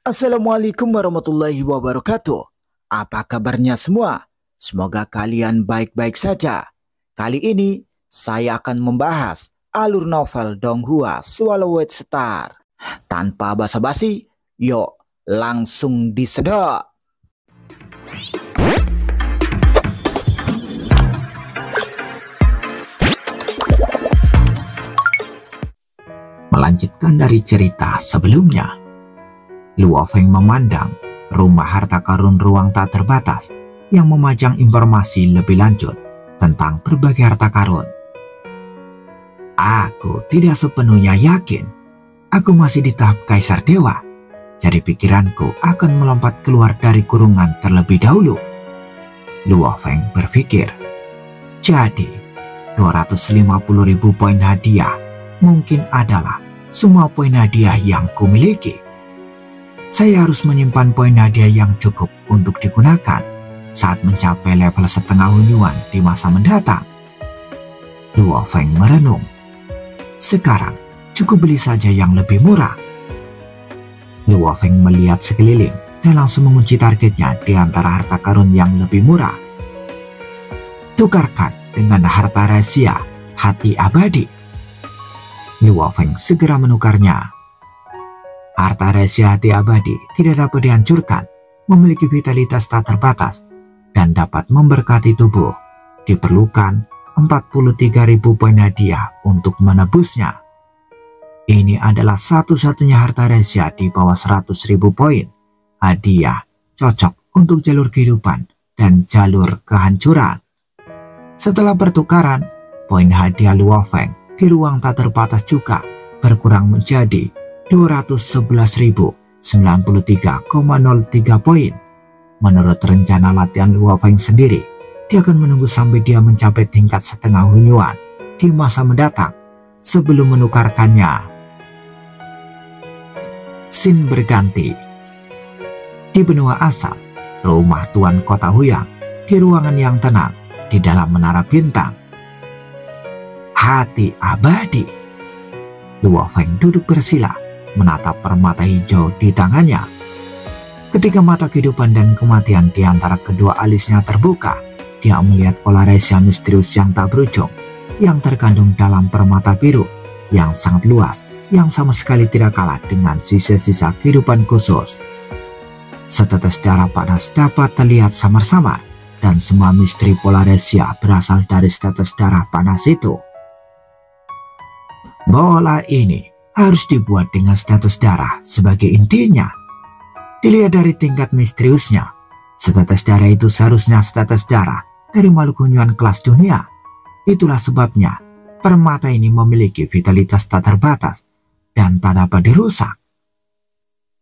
Assalamualaikum warahmatullahi wabarakatuh. Apa kabarnya semua? Semoga kalian baik-baik saja. Kali ini saya akan membahas alur novel Donghua Swallowed Star. Tanpa basa-basi, yuk langsung disedot. Melanjutkan dari cerita sebelumnya, Luo Feng memandang rumah harta karun ruang tak terbatas yang memajang informasi lebih lanjut tentang berbagai harta karun. Aku tidak sepenuhnya yakin. Aku masih di tahap Kaisar Dewa, jadi pikiranku akan melompat keluar dari kurungan terlebih dahulu. Luo Feng berpikir. Jadi, 250.000 poin hadiah mungkin adalah semua poin hadiah yang kumiliki. Saya harus menyimpan poin hadiah yang cukup untuk digunakan saat mencapai level setengah hunyuan di masa mendatang. Luo Feng merenung. Sekarang cukup beli saja yang lebih murah. Luo Feng melihat sekeliling dan langsung mengunci targetnya di antara harta karun yang lebih murah. Tukarkan dengan harta rahasia hati abadi. Luo Feng segera menukarnya. Harta rahasia hati abadi tidak dapat dihancurkan, memiliki vitalitas tak terbatas, dan dapat memberkati tubuh. Diperlukan 43.000 poin hadiah untuk menebusnya. Ini adalah satu-satunya harta rahasia di bawah 100.000 poin. Hadiah cocok untuk jalur kehidupan dan jalur kehancuran. Setelah pertukaran, poin hadiah Luo Feng di ruang tak terbatas juga berkurang menjadi 211.093,03 poin. Menurut rencana latihan Luo Feng sendiri, dia akan menunggu sampai dia mencapai tingkat setengah hunyuan di masa mendatang sebelum menukarkannya. Scene berganti. Di benua asal, rumah Tuan Kota Huyang, di ruangan yang tenang di dalam menara bintang. Hati abadi. Luo Feng duduk bersila menatap permata hijau di tangannya. Ketika mata kehidupan dan kematian di antara kedua alisnya terbuka, dia melihat pola rahasia misterius yang tak berujung yang terkandung dalam permata biru yang sangat luas, yang sama sekali tidak kalah dengan sisa-sisa kehidupan khusus. Setetes darah panas dapat terlihat samar-samar, dan semua misteri pola rahasia berasal dari setetes darah panas itu. Bola ini harus dibuat dengan status darah sebagai intinya. Dilihat dari tingkat misteriusnya, status darah itu seharusnya status darah dari makhluk hunyuan kelas dunia. Itulah sebabnya permata ini memiliki vitalitas tak terbatas dan tak dapat dirusak.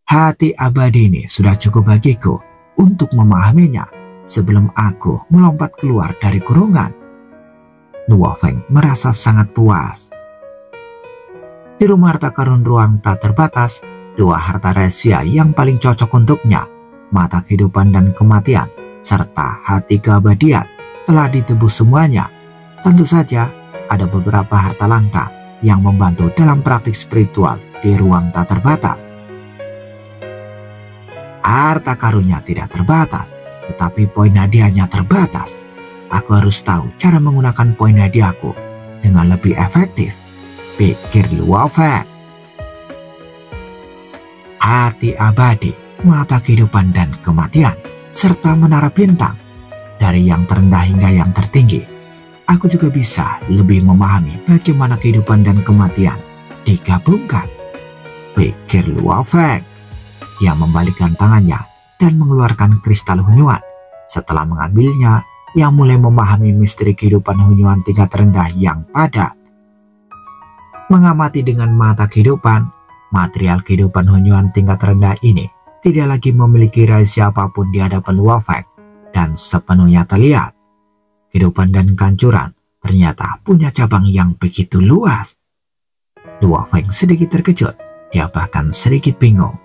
Hati abadi ini sudah cukup bagiku untuk memahaminya sebelum aku melompat keluar dari kurungan. Luo Feng merasa sangat puas. Di rumah harta karun ruang tak terbatas, dua harta rahasia yang paling cocok untuknya, mata kehidupan dan kematian, serta hati keabadian, telah ditebus semuanya. Tentu saja, ada beberapa harta langka yang membantu dalam praktik spiritual di ruang tak terbatas. Harta karunnya tidak terbatas, tetapi poin hadiahnya terbatas. Aku harus tahu cara menggunakan poin hadiahku dengan lebih efektif, pikir Luo Feng. Hati abadi, mata kehidupan dan kematian, serta menara bintang. Dari yang terendah hingga yang tertinggi, aku juga bisa lebih memahami bagaimana kehidupan dan kematian digabungkan, pikir Luo Feng. Dia membalikkan tangannya dan mengeluarkan kristal hunyuan. Setelah mengambilnya, ia mulai memahami misteri kehidupan hunyuan tingkat rendah yang padat. Mengamati dengan mata kehidupan, material kehidupan hunyuan tingkat rendah ini tidak lagi memiliki rahasia apapun di hadapan Luo Feng dan sepenuhnya terlihat. Kehidupan dan kehancuran ternyata punya cabang yang begitu luas. Luo Feng sedikit terkejut, dia bahkan sedikit bingung.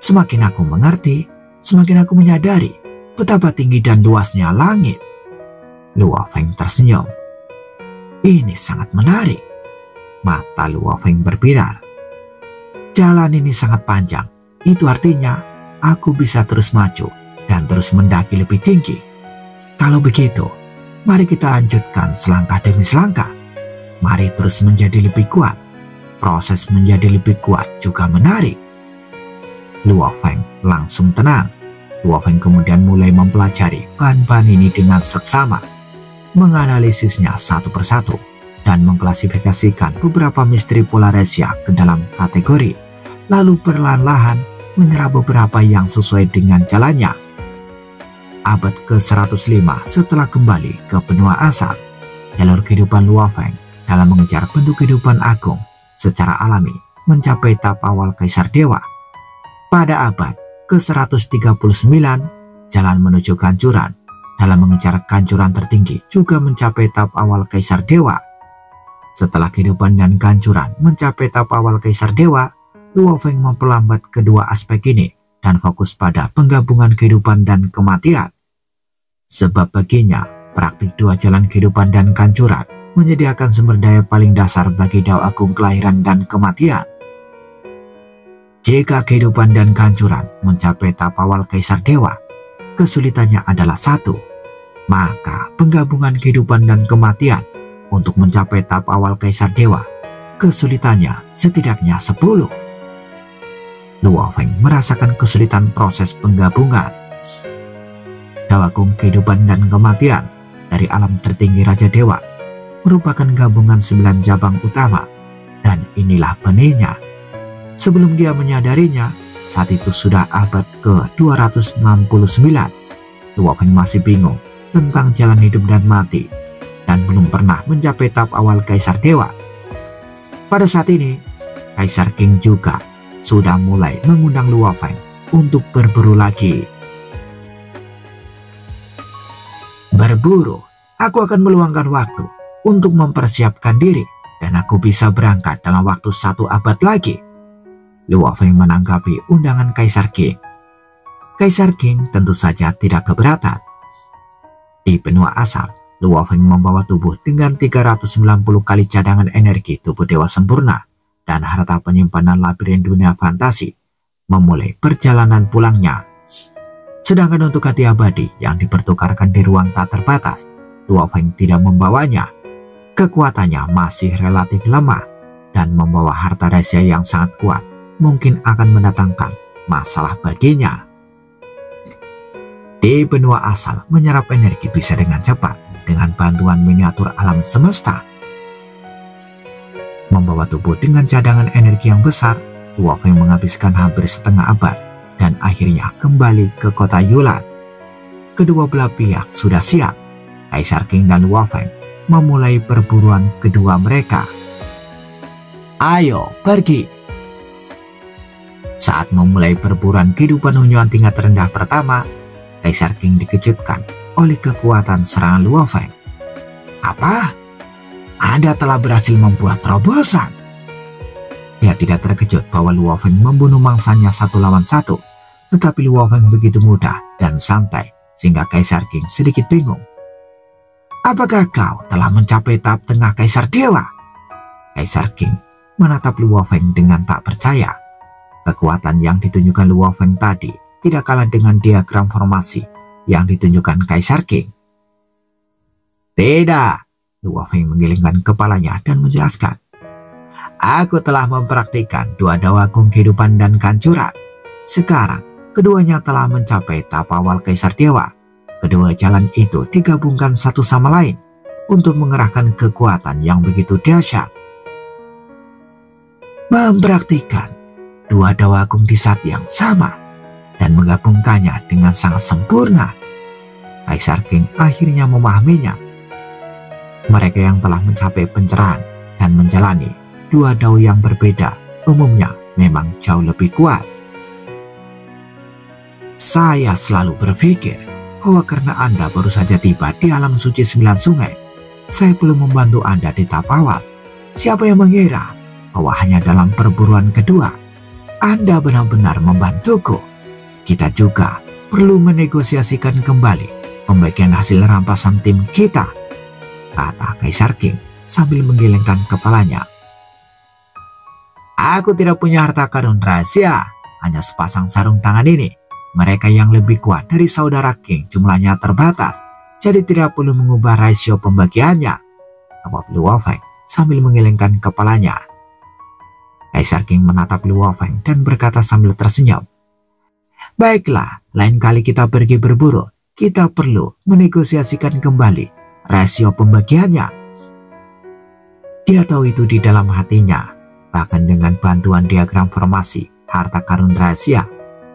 Semakin aku mengerti, semakin aku menyadari betapa tinggi dan luasnya langit. Luo Feng tersenyum. Ini sangat menarik. Mata Luo Feng berbinar. Jalan ini sangat panjang Itu artinya aku bisa terus maju dan terus mendaki lebih tinggi. Kalau begitu, mari kita lanjutkan selangkah demi selangkah. Mari terus menjadi lebih kuat. Proses menjadi lebih kuat juga menarik. Luo Feng langsung tenang. Luo Feng kemudian mulai mempelajari bahan-bahan ini dengan seksama, menganalisisnya satu persatu, dan mengklasifikasikan beberapa misteri Polaresia ke dalam kategori, lalu perlahan-lahan menyerap beberapa yang sesuai dengan jalannya. Abad ke-105 setelah kembali ke benua asal, jalur kehidupan Luo Feng dalam mengejar bentuk kehidupan agung secara alami mencapai tahap awal Kaisar Dewa. Pada abad ke-139, jalan menuju kehancuran dalam mengejar kehancuran tertinggi juga mencapai tahap awal Kaisar Dewa. Setelah kehidupan dan kehancuran mencapai tahap awal Kaisar Dewa, Luo Feng memperlambat kedua aspek ini dan fokus pada penggabungan kehidupan dan kematian. Sebab baginya, praktik dua jalan kehidupan dan kehancuran menyediakan sumber daya paling dasar bagi Dao Agung kelahiran dan kematian. Jika kehidupan dan kehancuran mencapai tahap awal Kaisar Dewa, kesulitannya adalah satu, maka penggabungan kehidupan dan kematian untuk mencapai tahap awal Kaisar Dewa, kesulitannya setidaknya 10. Luo Feng merasakan kesulitan proses penggabungan Dao Agung kehidupan dan kematian dari alam tertinggi Raja Dewa merupakan gabungan 9 cabang utama, dan inilah benihnya. Sebelum dia menyadarinya, saat itu sudah abad ke-269. Luo Feng masih bingung tentang jalan hidup dan mati, dan belum pernah mencapai tahap awal Kaisar Dewa. Pada saat ini, Kaisar King juga sudah mulai mengundang Luo Feng untuk berburu lagi. Berburu, aku akan meluangkan waktu untuk mempersiapkan diri, dan aku bisa berangkat dalam waktu 1 abad lagi. Luo Feng menanggapi undangan Kaisar King. Kaisar King tentu saja tidak keberatan. Di benua asal, Luo Feng membawa tubuh dengan 390 kali cadangan energi tubuh dewa sempurna dan harta penyimpanan labirin dunia fantasi, memulai perjalanan pulangnya. Sedangkan untuk hati abadi yang dipertukarkan di ruang tak terbatas, Luo Feng tidak membawanya. Kekuatannya masih relatif lemah, dan membawa harta rahasia yang sangat kuat mungkin akan mendatangkan masalah baginya. Di benua asal, menyerap energi bisa dengan cepat dengan bantuan miniatur alam semesta. Membawa tubuh dengan cadangan energi yang besar, Luo Feng menghabiskan hampir setengah abad dan akhirnya kembali ke kota Yulan. Kedua belah pihak sudah siap. Kaisar King dan Luo Feng memulai perburuan kedua mereka. Ayo, pergi! Saat memulai perburuan kehidupan unjuan tingkat rendah pertama, Kaisar King dikejutkan oleh kekuatan serangan Luo Feng. Apa? Anda telah berhasil membuat terobosan. Dia tidak terkejut bahwa Luo Feng membunuh mangsanya 1 lawan 1, tetapi Luo Feng begitu mudah dan santai sehingga Kaisar King sedikit bingung. Apakah kau telah mencapai tahap tengah Kaisar Dewa? Kaisar King menatap Luo Feng dengan tak percaya. Kekuatan yang ditunjukkan Luo Feng tadi tidak kalah dengan diagram formasi yang ditunjukkan Kaisar King. Tidak, Luo Feng menggelengkan kepalanya dan menjelaskan. Aku telah mempraktikkan 2 Dao Agung kehidupan dan kehancuran. Sekarang, keduanya telah mencapai tahap awal Kaisar Dewa. Kedua jalan itu digabungkan satu sama lain untuk mengerahkan kekuatan yang begitu dahsyat. Mempraktikkan 2 Dao Agung di saat yang sama dan menggabungkannya dengan sangat sempurna. Kaisar King akhirnya memahaminya. Mereka yang telah mencapai pencerahan dan menjalani 2 Dao yang berbeda umumnya memang jauh lebih kuat. Saya selalu berpikir bahwa karena Anda baru saja tiba di alam suci 9 sungai, saya belum membantu Anda di tahap awal. Siapa yang mengira bahwa hanya dalam perburuan kedua Anda benar-benar membantuku? Kita juga perlu menegosiasikan kembali pembagian hasil rampasan tim kita, kata Kaisar King sambil menggelengkan kepalanya. Aku tidak punya harta karun rahasia, hanya sepasang sarung tangan ini. Mereka yang lebih kuat dari saudara King jumlahnya terbatas, jadi tidak perlu mengubah rasio pembagiannya, jawab Luo Feng sambil menggelengkan kepalanya. Kaisar King menatap Luo Feng dan berkata sambil tersenyum, baiklah, lain kali kita pergi berburu, kita perlu menegosiasikan kembali rasio pembagiannya. Dia tahu itu di dalam hatinya, bahkan dengan bantuan diagram formasi harta karun rahasia,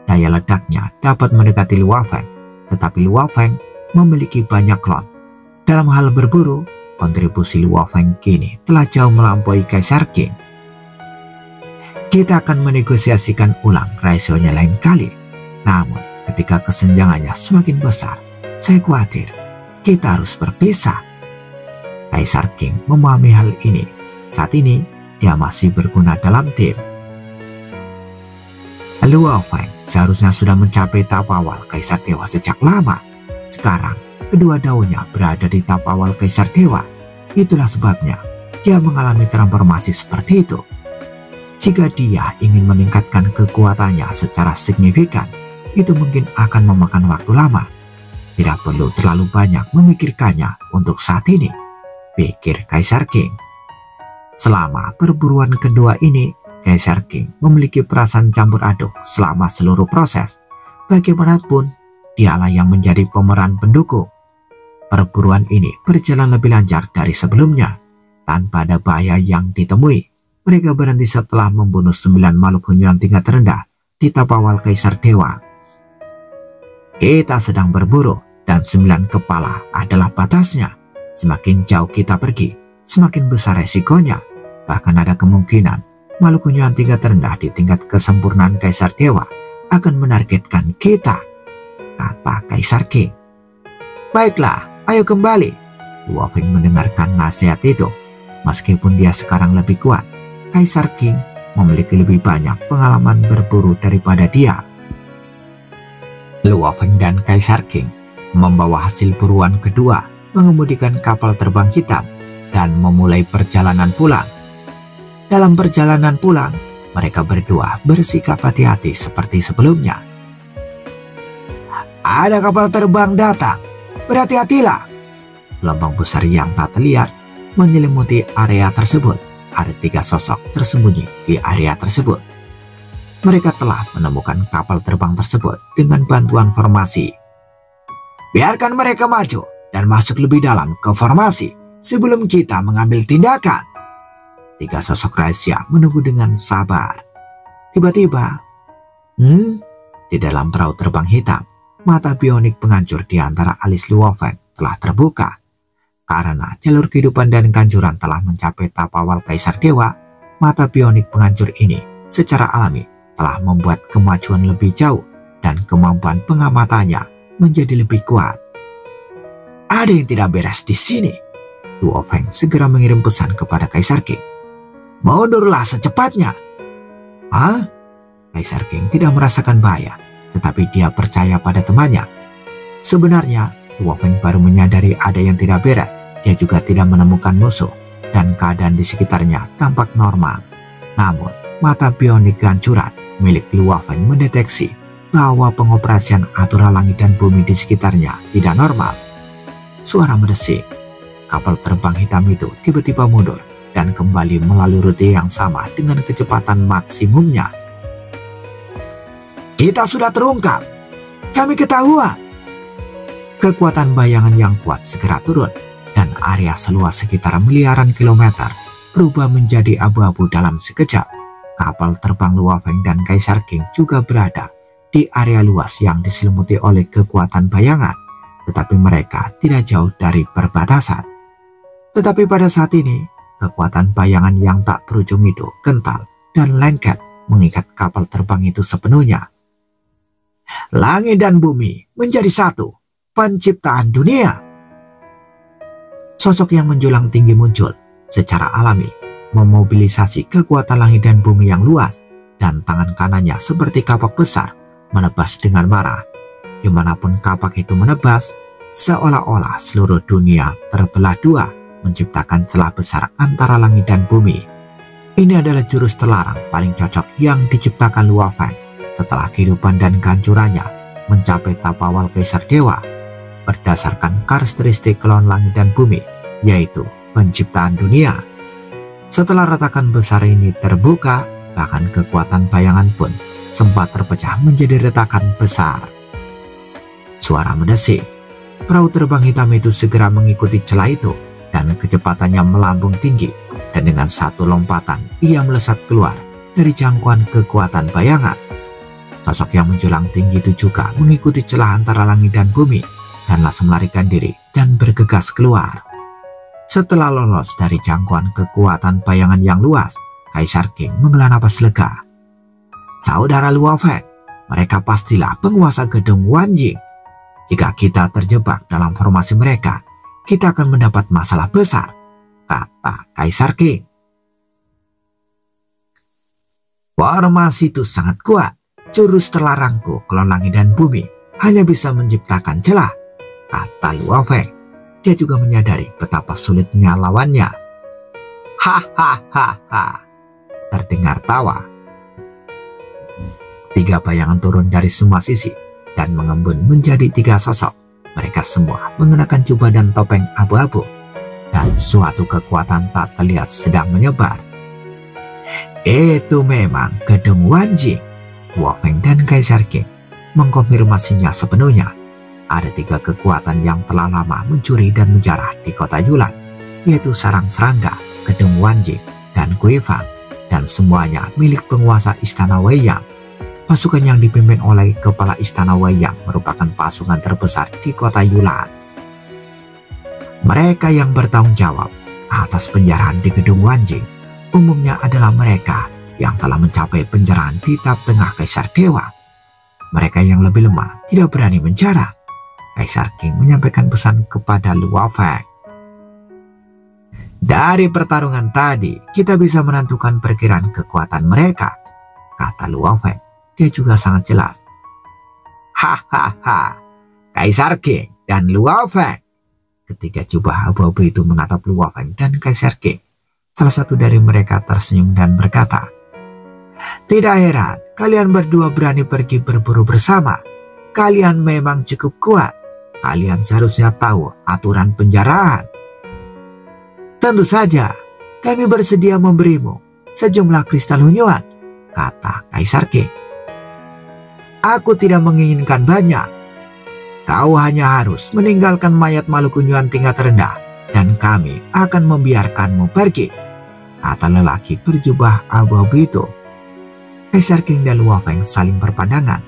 daya ledaknya dapat mendekati Luo Feng, tetapi Luo Feng memiliki banyak klon. Dalam hal berburu, kontribusi Luo Feng kini telah jauh melampaui Kaisar King. Kita akan menegosiasikan ulang rasionya lain kali. Namun, ketika kesenjangannya semakin besar, saya khawatir kita harus berpisah. Kaisar King memahami hal ini. Saat ini, dia masih berguna dalam tim. Luo Feng seharusnya sudah mencapai tahap awal Kaisar Dewa sejak lama. Sekarang, kedua daunnya berada di tahap awal Kaisar Dewa. Itulah sebabnya dia mengalami transformasi seperti itu. Jika dia ingin meningkatkan kekuatannya secara signifikan, itu mungkin akan memakan waktu lama. Tidak perlu terlalu banyak memikirkannya untuk saat ini, pikir Kaisar King. Selama perburuan kedua ini, Kaisar King memiliki perasaan campur aduk selama seluruh proses. Bagaimanapun, dialah yang menjadi pemeran pendukung. Perburuan ini berjalan lebih lancar dari sebelumnya. Tanpa ada bahaya yang ditemui, mereka berhenti setelah membunuh 9 makhluk hunyuan tingkat rendah di tahap awal Kaisar Dewa. Kita sedang berburu dan 9 kepala adalah batasnya. Semakin jauh kita pergi, semakin besar resikonya. Bahkan ada kemungkinan makhluk hunyuan tingkat rendah di tingkat kesempurnaan Kaisar Dewa akan menargetkan kita, kata Kaisar King. Baiklah, ayo kembali. Luo Feng mendengarkan nasihat itu. Meskipun dia sekarang lebih kuat, Kaisar King memiliki lebih banyak pengalaman berburu daripada dia. Luo Feng dan Kaisar King membawa hasil buruan kedua, mengemudikan kapal terbang hitam, dan memulai perjalanan pulang. Dalam perjalanan pulang, mereka berdua bersikap hati-hati seperti sebelumnya. Ada kapal terbang datang, berhati-hatilah. Gelombang besar yang tak terlihat menyelimuti area tersebut. Ada 3 sosok tersembunyi di area tersebut. Mereka telah menemukan kapal terbang tersebut dengan bantuan formasi. Biarkan mereka maju dan masuk lebih dalam ke formasi sebelum kita mengambil tindakan. 3 sosok rahasia menunggu dengan sabar. Tiba-tiba, di dalam perahu terbang hitam, mata bionik penghancur di antara alis Luo Feng telah terbuka. Karena jalur kehidupan dan kehancuran telah mencapai tahap awal Kaisar Dewa, mata bionik penghancur ini secara alami telah membuat kemajuan lebih jauh dan kemampuan pengamatannya menjadi lebih kuat. Ada yang tidak beres di sini. Luo Feng segera mengirim pesan kepada Kaisar King. Mundurlah secepatnya. Hah? Kaisar King tidak merasakan bahaya, tetapi dia percaya pada temannya. Sebenarnya, Luo Feng baru menyadari ada yang tidak beres. Dia juga tidak menemukan musuh, dan keadaan di sekitarnya tampak normal. Namun, mata bionik kehancuran milik Luo Feng mendeteksi bahwa pengoperasian aturan langit dan bumi di sekitarnya tidak normal. Suara mendesing. Kapal terbang hitam itu tiba-tiba mundur dan kembali melalui rute yang sama dengan kecepatan maksimumnya. Kita sudah terungkap. Kami ketahuan. Kekuatan bayangan yang kuat segera turun dan area seluas sekitar miliaran kilometer berubah menjadi abu-abu dalam sekejap. Kapal terbang Luo Feng dan Kaisar King juga berada di area luas yang diselimuti oleh kekuatan bayangan, tetapi mereka tidak jauh dari perbatasan. Tetapi pada saat ini, kekuatan bayangan yang tak berujung itu kental dan lengket mengikat kapal terbang itu sepenuhnya. Langit dan bumi menjadi satu, penciptaan dunia. Sosok yang menjulang tinggi muncul secara alami, memobilisasi kekuatan langit dan bumi yang luas, dan tangan kanannya seperti kapak besar menebas dengan marah. Dimanapun kapak itu menebas, seolah-olah seluruh dunia terbelah dua, menciptakan celah besar antara langit dan bumi. Ini adalah jurus terlarang paling cocok yang diciptakan Luo Feng setelah kehidupan dan kehancurannya mencapai tahap awal Kaisar Dewa berdasarkan karakteristik kelon langit dan bumi, yaitu penciptaan dunia. Setelah retakan besar ini terbuka, bahkan kekuatan bayangan pun sempat terpecah menjadi retakan besar. Suara mendesing. Perahu terbang hitam itu segera mengikuti celah itu dan kecepatannya melambung tinggi, dan dengan satu lompatan ia melesat keluar dari jangkauan kekuatan bayangan. Sosok yang menjulang tinggi itu juga mengikuti celah antara langit dan bumi dan langsung melarikan diri dan bergegas keluar. Setelah lolos dari jangkauan kekuatan bayangan yang luas, Kaisar King menghela napas lega. Saudara Luo Feng, mereka pastilah penguasa gedung Wanjing. Jika kita terjebak dalam formasi mereka, kita akan mendapat masalah besar, kata Kaisar King. Formasi itu sangat kuat. Jurus terlarangku, kelon langit dan bumi, hanya bisa menciptakan celah, kata Luo Feng. Dia juga menyadari betapa sulitnya lawannya. Hahaha, terdengar tawa. Tiga bayangan turun dari semua sisi dan mengembun menjadi tiga sosok. Mereka semua mengenakan jubah dan topeng abu-abu, dan suatu kekuatan tak terlihat sedang menyebar. Itu memang gedung Wanjing. Luo Feng dan Kaisar King mengkonfirmasinya sepenuhnya. Ada tiga kekuatan yang telah lama mencuri dan menjarah di kota Yulan, yaitu sarang serangga, gedung Wanjing, dan Guifang, dan semuanya milik penguasa Istana Weiyang. Pasukan yang dipimpin oleh kepala Istana Weiyang merupakan pasukan terbesar di kota Yulan. Mereka yang bertanggung jawab atas penjarahan di gedung Wanjing umumnya adalah mereka yang telah mencapai penjarahan di tahap tengah Kaisar Dewa. Mereka yang lebih lemah tidak berani menjarah. Kaisar King menyampaikan pesan kepada Luo Feng. Dari pertarungan tadi, kita bisa menentukan perkiraan kekuatan mereka, kata Luo Feng. Dia juga sangat jelas. Hahaha, Kaisar King dan Luo Feng. Ketika jubah abu-abu itu menatap Luo Feng dan Kaisar King, salah satu dari mereka tersenyum dan berkata, tidak heran kalian berdua berani pergi berburu bersama. Kalian memang cukup kuat. Kalian seharusnya tahu aturan penjarahan. Tentu saja, kami bersedia memberimu sejumlah kristal hunyuan, kata Kaisar King. Aku tidak menginginkan banyak. Kau hanya harus meninggalkan mayat makhluk hunyuan tingkat rendah, dan kami akan membiarkanmu pergi, kata lelaki berjubah abu-abu itu. Kaisar King dan Luo Feng saling berpandangan.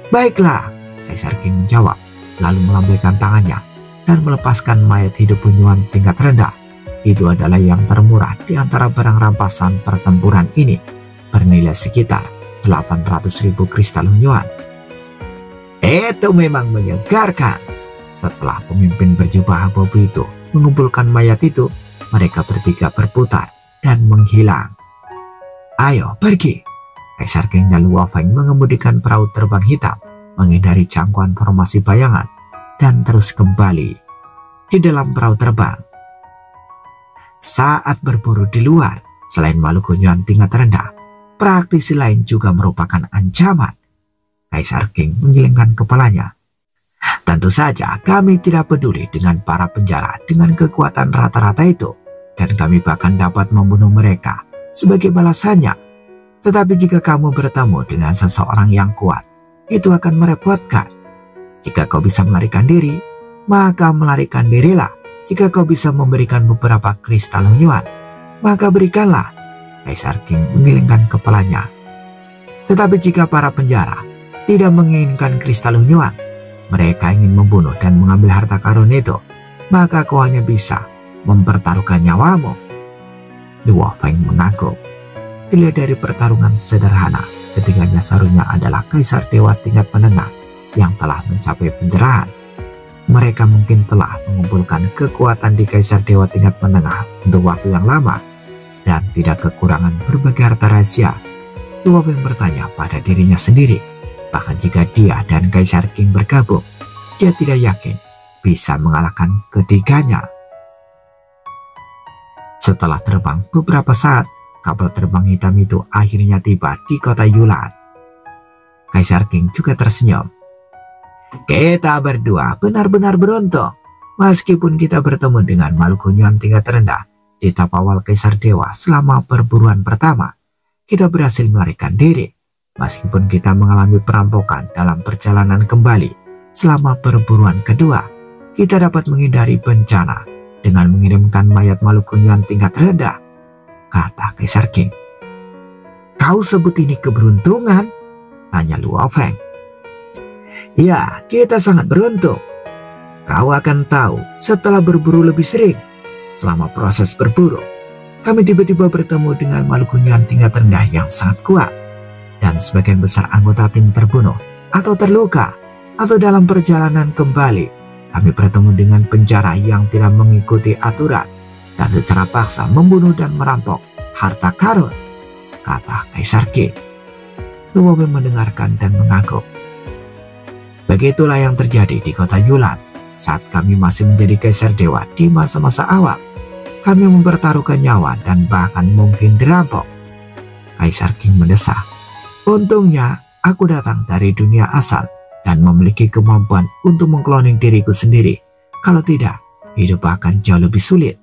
Baiklah, Kaisar King menjawab, lalu melambaikan tangannya dan melepaskan mayat hidup hunyuan tingkat rendah. Itu adalah yang termurah di antara barang rampasan pertempuran ini, bernilai sekitar 800.000 kristal hunyuan. Itu memang menyegarkan. Setelah pemimpin berjubah abu-abu itu mengumpulkan mayat itu, mereka bertiga berputar dan menghilang. Ayo pergi. Kaisar King dan Luo Feng mengemudikan perahu terbang hitam, menghindari jangkauan formasi bayangan, dan terus kembali di dalam perahu terbang. Saat berburu di luar, selain makhluk hunyuan tingkat rendah, praktisi lain juga merupakan ancaman. Kaisar King menggelengkan kepalanya. Tentu saja kami tidak peduli dengan para penjara dengan kekuatan rata-rata itu, dan kami bahkan dapat membunuh mereka sebagai balasannya. Tetapi jika kamu bertemu dengan seseorang yang kuat, itu akan merepotkan. Jika kau bisa melarikan diri, maka melarikan dirilah. Jika kau bisa memberikan beberapa kristal hunyuan, maka berikanlah. Kaisar King menggelengkan kepalanya. Tetapi jika para penjara tidak menginginkan kristal hunyuan, mereka ingin membunuh dan mengambil harta karun itu, maka kau hanya bisa mempertaruhkan nyawamu. Luo Feng mengangguk. Dilihat dari pertarungan sederhana, ketiganya seharusnya adalah Kaisar Dewa tingkat menengah yang telah mencapai penjarahan. Mereka mungkin telah mengumpulkan kekuatan di Kaisar Dewa tingkat menengah untuk waktu yang lama dan tidak kekurangan berbagai harta rahasia. Luo Feng bertanya pada dirinya sendiri, bahkan jika dia dan Kaisar King bergabung, dia tidak yakin bisa mengalahkan ketiganya. Setelah terbang beberapa saat, kapal terbang hitam itu akhirnya tiba di kota Yulan. Kaisar King juga tersenyum. Kita berdua benar-benar beruntung. Meskipun kita bertemu dengan makhluk Hunyuan tingkat rendah di tahap awal Kaisar Dewa selama perburuan pertama, kita berhasil melarikan diri. Meskipun kita mengalami perampokan dalam perjalanan kembali selama perburuan kedua, kita dapat menghindari bencana dengan mengirimkan mayat makhluk Hunyuan tingkat rendah, kata Kaisar King. Kau sebut ini keberuntungan? Tanya Luo Feng. Ya, kita sangat beruntung. Kau akan tahu setelah berburu lebih sering. Selama proses berburu, kami tiba-tiba bertemu dengan makhluk Hunyuan tingkat rendah yang sangat kuat. Dan sebagian besar anggota tim terbunuh atau terluka. Atau dalam perjalanan kembali, kami bertemu dengan penjara yang tidak mengikuti aturan. Dan secara paksa membunuh dan merampok harta karun, kata Kaisar King. Luo Feng mendengarkan dan mengangguk. Begitulah yang terjadi di kota Yulan. Saat kami masih menjadi Kaisar Dewa di masa-masa awal, kami mempertaruhkan nyawa dan bahkan mungkin dirampok. Kaisar King mendesah. Untungnya, aku datang dari dunia asal dan memiliki kemampuan untuk mengkloning diriku sendiri. Kalau tidak, hidup akan jauh lebih sulit.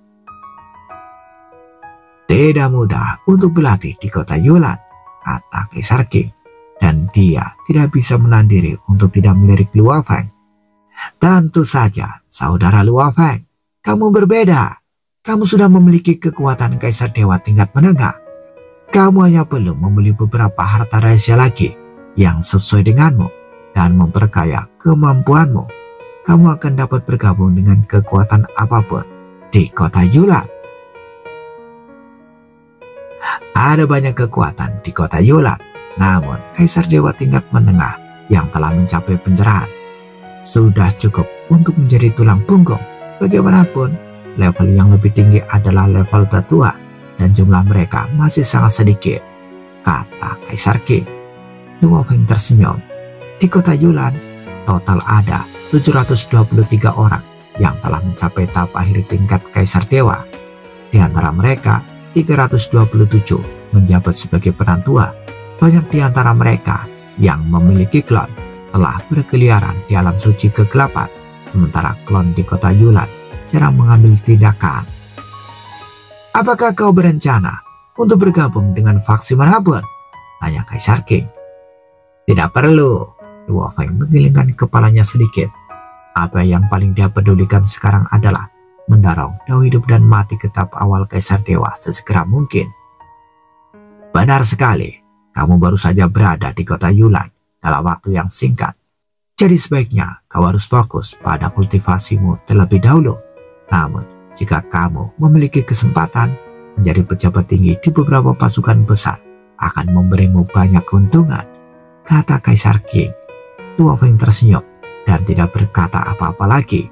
Tidak mudah untuk berlatih di kota Yulan, kata Kaisar King. Dan dia tidak bisa menahan diri untuk tidak melirik Luo Feng. Tentu saja, saudara Luo Feng, kamu berbeda. Kamu sudah memiliki kekuatan Kaisar Dewa tingkat menengah. Kamu hanya perlu membeli beberapa harta rahasia lagi yang sesuai denganmu dan memperkaya kemampuanmu. Kamu akan dapat bergabung dengan kekuatan apapun di kota Yulan. Ada banyak kekuatan di kota Yulan, namun Kaisar Dewa tingkat menengah yang telah mencapai pencerahan sudah cukup untuk menjadi tulang punggung. Bagaimanapun, level yang lebih tinggi adalah level tetua dan jumlah mereka masih sangat sedikit, kata Kaisar King. Luo Feng tersenyum. Di kota Yulan, total ada 723 orang yang telah mencapai tahap akhir tingkat Kaisar Dewa. Di antara mereka, 327 menjabat sebagai penantua. Banyak di antara mereka yang memiliki klon telah berkeliaran di alam suci kegelapan, sementara klon di kota Yulan jarang mengambil tindakan. Apakah kau berencana untuk bergabung dengan faksi manapun? Tanya Kaisar King. Tidak perlu. Luo Feng menggelengkan kepalanya sedikit. Apa yang paling dia pedulikan sekarang adalah mendorong Dao hidup dan mati ke tahap awal Kaisar Dewa sesegera mungkin. Benar sekali, kamu baru saja berada di kota Yulan dalam waktu yang singkat. Jadi sebaiknya kau harus fokus pada kultivasimu terlebih dahulu. Namun, jika kamu memiliki kesempatan menjadi pejabat tinggi di beberapa pasukan besar, akan memberimu banyak keuntungan, kata Kaisar King. Luo Feng tersenyum dan tidak berkata apa-apa lagi.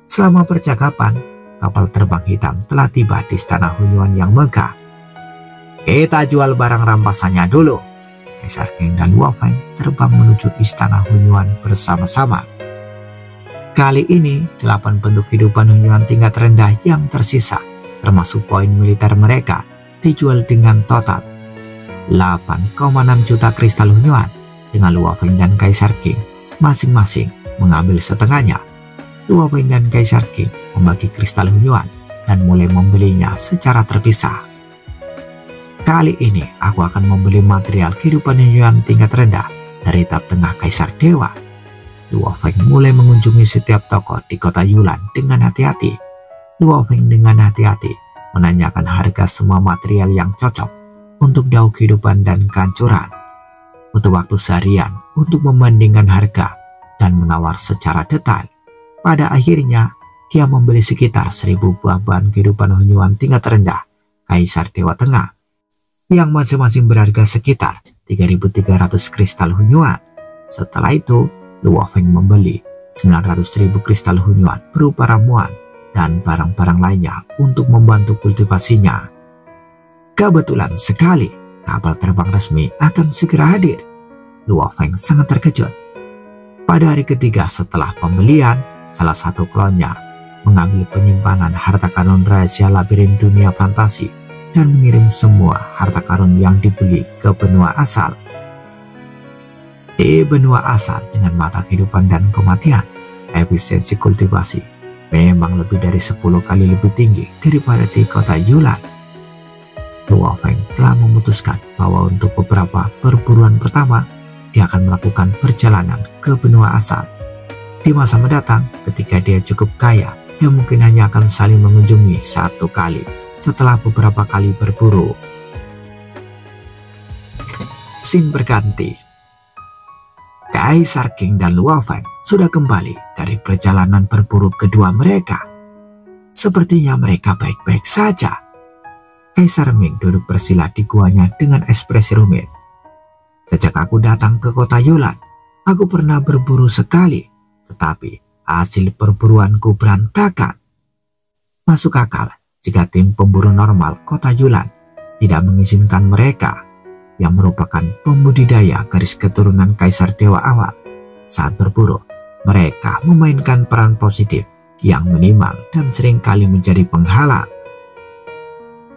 Selama percakapan, kapal terbang hitam telah tiba di istana Hunyuan yang megah. Kita jual barang rampasannya dulu. Kaisar King dan Luo Feng terbang menuju istana Hunyuan bersama-sama. Kali ini, 8 bentuk kehidupan Hunyuan tingkat rendah yang tersisa, termasuk poin militer mereka, dijual dengan total 8,6 juta kristal Hunyuan, dengan Luo Feng dan Kaisar King masing-masing mengambil setengahnya. Luo Feng dan Kaisar King membagi kristal Hunyuan dan mulai membelinya secara terpisah. Kali ini aku akan membeli material kehidupan Hunyuan tingkat rendah dari tahap tengah Kaisar Dewa. Luo Feng mulai mengunjungi setiap toko di kota Yulan dengan hati-hati. Luo Feng dengan hati-hati menanyakan harga semua material yang cocok untuk Dao kehidupan dan kehancuran. Butuh waktu seharian untuk membandingkan harga dan menawar secara detail. Pada akhirnya, dia membeli sekitar 1000 buah bahan kehidupan Hunyuan tingkat rendah Kaisar Dewa Tengah, yang masing-masing berharga sekitar 3.300 kristal Hunyuan. Setelah itu, Luo Feng membeli 900.000 kristal Hunyuan berupa ramuan dan barang-barang lainnya untuk membantu kultivasinya. Kebetulan sekali, kapal terbang resmi akan segera hadir. Luo Feng sangat terkejut. Pada hari ketiga setelah pembelian, salah satu klonnya mengambil penyimpanan harta karun rahasia labirin dunia fantasi dan mengirim semua harta karun yang dibeli ke benua asal. Di benua asal dengan mata kehidupan dan kematian, efisiensi kultivasi memang lebih dari 10 kali lebih tinggi daripada di kota Yulan. Luo Feng telah memutuskan bahwa untuk beberapa perburuan pertama, dia akan melakukan perjalanan ke benua asal. Di masa mendatang, ketika dia cukup kaya, dia mungkin hanya akan saling mengunjungi 1 kali setelah beberapa kali berburu. Scene berganti. Kaisar Qing dan Luo Feng sudah kembali dari perjalanan berburu kedua mereka. Sepertinya mereka baik-baik saja. Kaisar Ming duduk bersila di guanya dengan ekspresi rumit. Sejak aku datang ke kota Yulan, aku pernah berburu sekali, tetapi hasil perburuanku berantakan. Masuk akal jika tim pemburu normal kota Yulan tidak mengizinkan mereka yang merupakan pembudidaya garis keturunan Kaisar Dewa awal. Saat berburu, mereka memainkan peran positif yang minimal dan seringkali menjadi penghalang.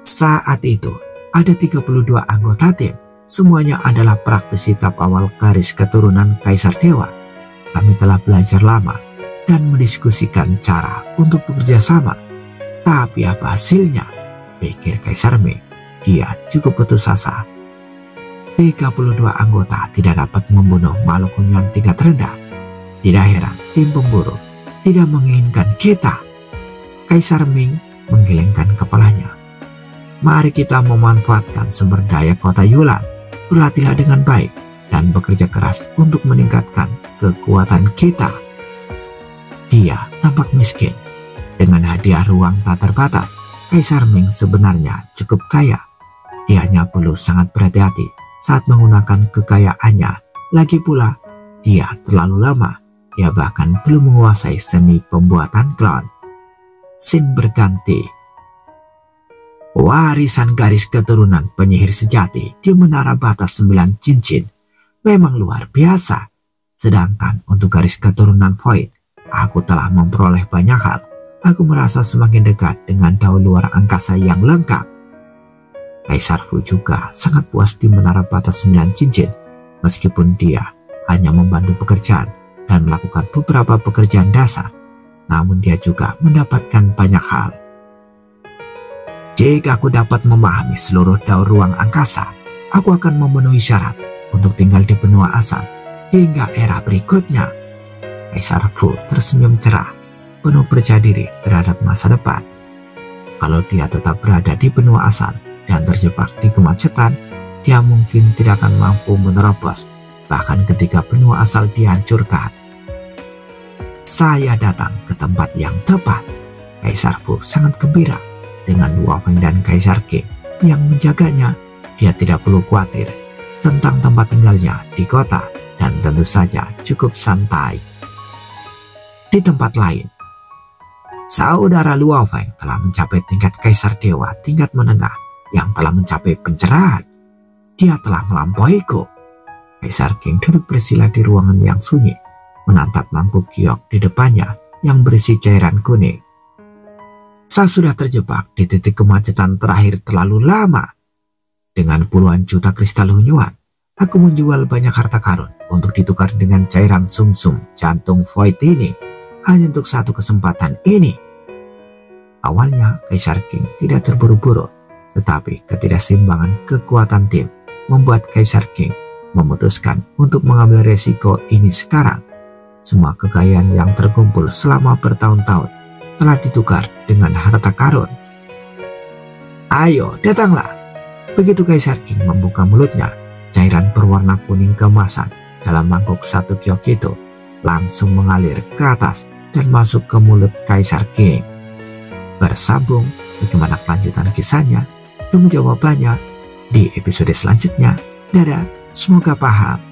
Saat itu, ada 32 anggota tim. Semuanya adalah praktisi tahap awal garis keturunan Kaisar Dewa. Kami telah belajar lama dan mendiskusikan cara untuk bekerja sama. Tapi apa hasilnya? Pikir Kaisar Ming. Dia cukup putus asa. 32 anggota tidak dapat membunuh makhluk hunian tingkat rendah. Tidak heran tim pemburu tidak menginginkan kita. Kaisar Ming menggelengkan kepalanya. Mari kita memanfaatkan sumber daya kota Yulan. Berlatihlah dengan baik dan bekerja keras untuk meningkatkan kekuatan kita. Dia tampak miskin. Dengan hadiah ruang tak terbatas, Kaisar Ming sebenarnya cukup kaya. Dia hanya perlu sangat berhati-hati saat menggunakan kekayaannya. Lagi pula, dia terlalu lama. Dia bahkan belum menguasai seni pembuatan klon. Scene berganti. Warisan garis keturunan penyihir sejati di Menara Batas 9 Cincin memang luar biasa. Sedangkan untuk garis keturunan Void, aku telah memperoleh banyak hal. Aku merasa semakin dekat dengan dao luar angkasa yang lengkap. Kaisar Fu juga sangat puas di Menara Batas 9 Cincin, meskipun dia hanya membantu pekerjaan dan melakukan beberapa pekerjaan dasar, namun dia juga mendapatkan banyak hal. Jika aku dapat memahami seluruh dao ruang angkasa, aku akan memenuhi syarat untuk tinggal di benua asal hingga era berikutnya. Kaisar Fu tersenyum cerah, penuh percaya diri terhadap masa depan. Kalau dia tetap berada di benua asal dan terjebak di kemacetan, dia mungkin tidak akan mampu menerobos, bahkan ketika benua asal dihancurkan. Saya datang ke tempat yang tepat. Kaisar Fu sangat gembira. Dengan Luo Feng dan Kaisar Qing yang menjaganya, dia tidak perlu khawatir tentang tempat tinggalnya di kota dan tentu saja cukup santai. Di tempat lain, saudara Luo Feng telah mencapai tingkat Kaisar Dewa tingkat menengah yang telah mencapai pencerahan. Dia telah melampauiku. Kaisar Qing duduk bersila di ruangan yang sunyi, menatap mangkuk giok di depannya yang berisi cairan kuning. Saya sudah terjebak di titik kemacetan terakhir terlalu lama. Dengan puluhan juta kristal hunyuan, aku menjual banyak harta karun untuk ditukar dengan cairan sumsum jantung Void ini, hanya untuk satu kesempatan ini. Awalnya Kaisar Qing tidak terburu-buru, tetapi ketidakseimbangan kekuatan tim membuat Kaisar Qing memutuskan untuk mengambil resiko ini sekarang. Semua kekayaan yang terkumpul selama bertahun-tahun telah ditukar dengan harta karun. Ayo, datanglah. Begitu Kaisar Qing membuka mulutnya, cairan berwarna kuning keemasan dalam mangkuk satu giok itu langsung mengalir ke atas dan masuk ke mulut Kaisar Qing. Bersambung, bagaimana kelanjutan kisahnya? Tunggu jawabannya di episode selanjutnya. Dadah, semoga paham.